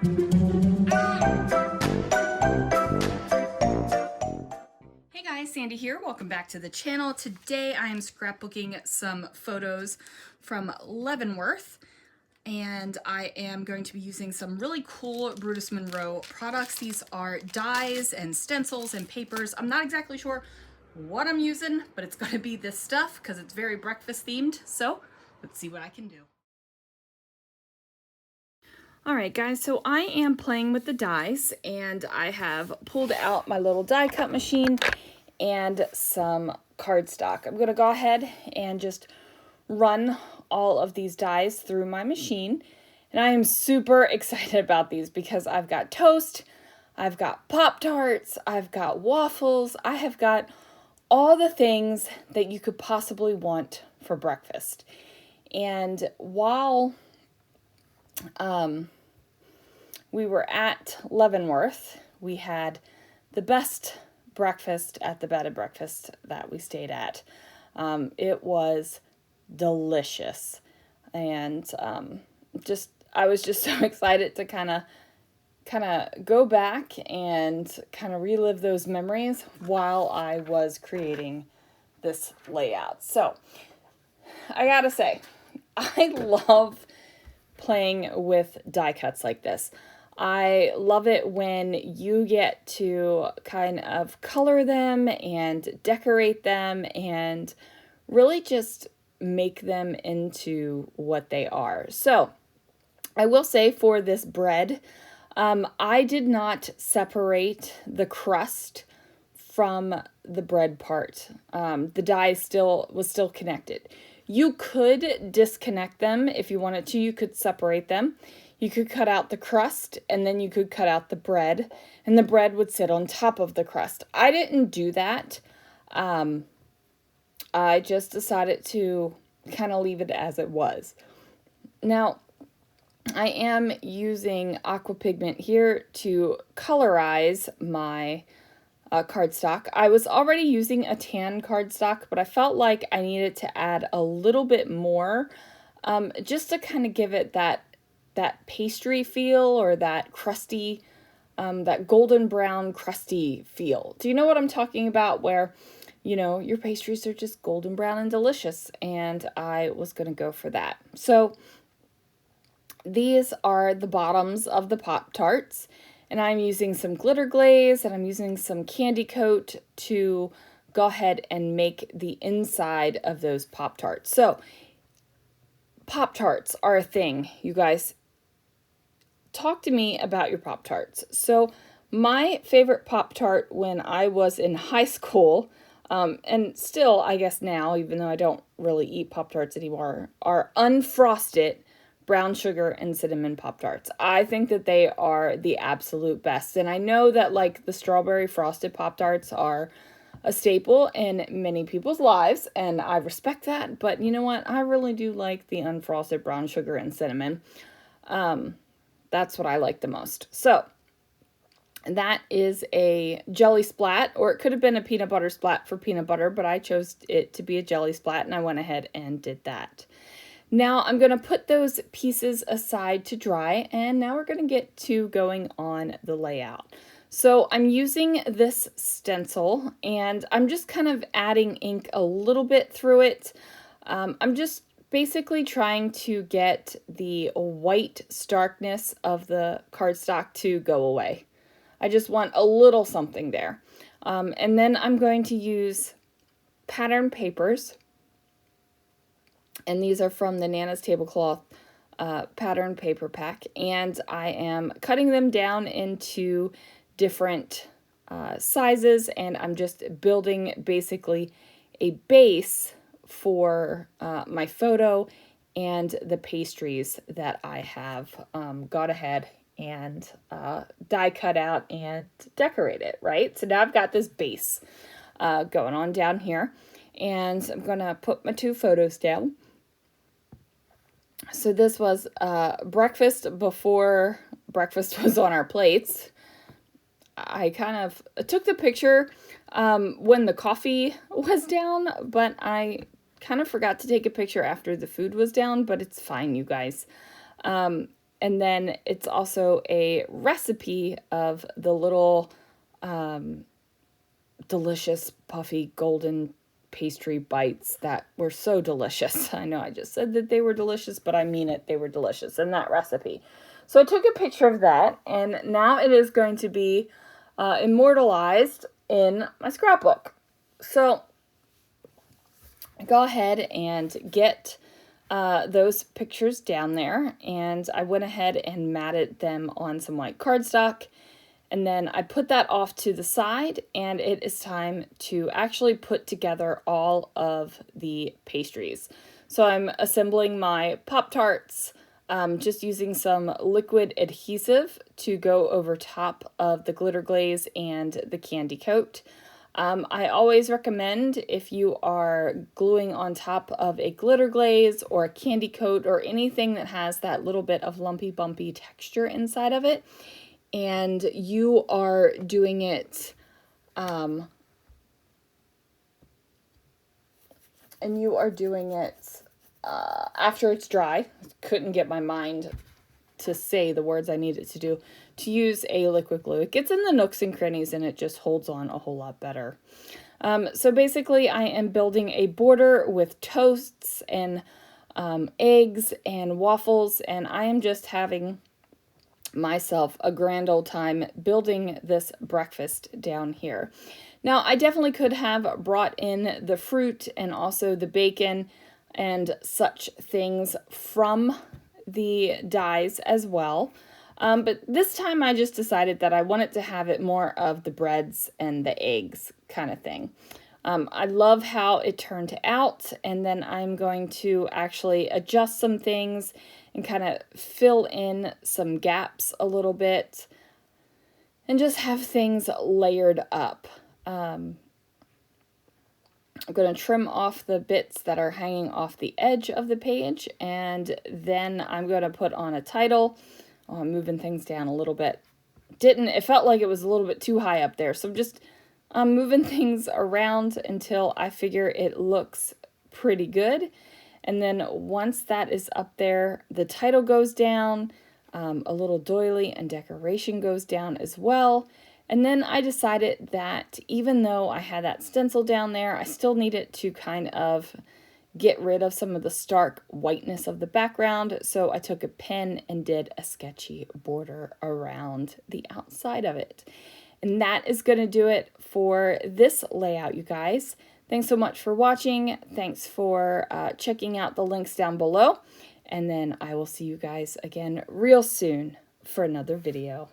Hey guys, Sandy here. Welcome back to the channel. Today I am scrapbooking some photos from Leavenworth, and I am going to be using some really cool Brutus Monroe products. These are dies and stencils and papers. I'm not exactly sure what I'm using, but it's going to be this stuff because it's very breakfast themed. So let's see what I can do. Alright guys, so I am playing with the dies, and I have pulled out my little die cut machine and some cardstock. I'm going to go ahead and just run all of these dies through my machine, and I am super excited about these because I've got toast, I've got Pop-Tarts, I've got waffles, I have got all the things that you could possibly want for breakfast. And while we were at Leavenworth, we had the best breakfast at the bed and breakfast that we stayed at. It was delicious, and I was just so excited to kind of go back and kind of relive those memories while I was creating this layout. So I gotta say, I love playing with die cuts like this. I love it when you get to kind of color them and decorate them and really just make them into what they are. So I will say for this bread, I did not separate the crust from the bread part. The die was still connected. You could disconnect them if you wanted to. You could separate them. You could cut out the crust, and then you could cut out the bread, and the bread would sit on top of the crust. I didn't do that. I just decided to kind of leave it as it was. Now, I am using aqua pigment here to colorize my cardstock. I was already using a tan cardstock, but I felt like I needed to add a little bit more just to kind of give it that pastry feel, or that crusty, that golden brown crusty feel. Do you know what I'm talking about? Where, you know, your pastries are just golden brown and delicious, and I was going to go for that. So these are the bottoms of the Pop-Tarts, and I'm using some glitter glaze, and I'm using some candy coat to go ahead and make the inside of those Pop-Tarts. So Pop-Tarts are a thing, you guys. Talk to me about your Pop-Tarts. So my favorite Pop-Tart when I was in high school, and still I guess now, even though I don't really eat Pop-Tarts anymore, are unfrosted brown sugar and cinnamon Pop-Tarts. I think that they are the absolute best. And I know that like the strawberry frosted Pop-Tarts are a staple in many people's lives, and I respect that. But you know what? I really do like the unfrosted brown sugar and cinnamon. That's what I like the most. So that is a jelly splat, or it could have been a peanut butter splat for peanut butter, but I chose it to be a jelly splat, and I went ahead and did that. Now I'm going to put those pieces aside to dry, and now we're going to get to going on the layout. So I'm using this stencil, and I'm just kind of adding ink a little bit through it. I'm just basically trying to get the white starkness of the cardstock to go away. I just want a little something there. And then I'm going to use pattern papers. And these are from the Nana's Tablecloth pattern paper pack. And I am cutting them down into different sizes. And I'm just building basically a base for my photo and the pastries that I have got ahead and die cut out and decorated, right? So now I've got this base going on down here, and I'm gonna put my two photos down. So this was breakfast before breakfast was on our plates. I kind of took the picture when the coffee was down, but I kind of forgot to take a picture after the food was down, but it's fine, you guys. And And then it's also a recipe of the little delicious, puffy, golden pastry bites that were so delicious. I know I just said that they were delicious, but I mean it, they were delicious in that recipe. So I took a picture of that, and now it is going to be immortalized in my scrapbook. So go ahead and get those pictures down there, and I went ahead and matted them on some white cardstock, and then I put that off to the side, and it is time to actually put together all of the pastries. So I'm assembling my Pop-Tarts, just using some liquid adhesive to go over top of the glitter glaze and the candy coat. I always recommend, if you are gluing on top of a glitter glaze or a candy coat or anything that has that little bit of lumpy bumpy texture inside of it, and you are doing it after it's dry. I couldn't get my mind to say the words I needed to do, to use a liquid glue. It gets in the nooks and crannies and it just holds on a whole lot better. So basically I am building a border with toasts and eggs and waffles, and I am just having myself a grand old time building this breakfast down here. Now, I definitely could have brought in the fruit and also the bacon and such things from the dies as well. But this time I just decided that I wanted to have it more of the breads and the eggs kind of thing. I love how it turned out, and then I'm going to actually adjust some things and kind of fill in some gaps a little bit and just have things layered up. I'm going to trim off the bits that are hanging off the edge of the page, and then I'm going to put on a title. Oh, I'm moving things down a little bit. It felt like it was a little bit too high up there, so I'm moving things around until I figure it looks pretty good. And then once that is up there, the title goes down, a little doily and decoration goes down as well. And then I decided that even though I had that stencil down there, I still needed to kind of get rid of some of the stark whiteness of the background. So I took a pen and did a sketchy border around the outside of it. And that is going to do it for this layout, you guys. Thanks so much for watching. Thanks for checking out the links down below. And then I will see you guys again real soon for another video.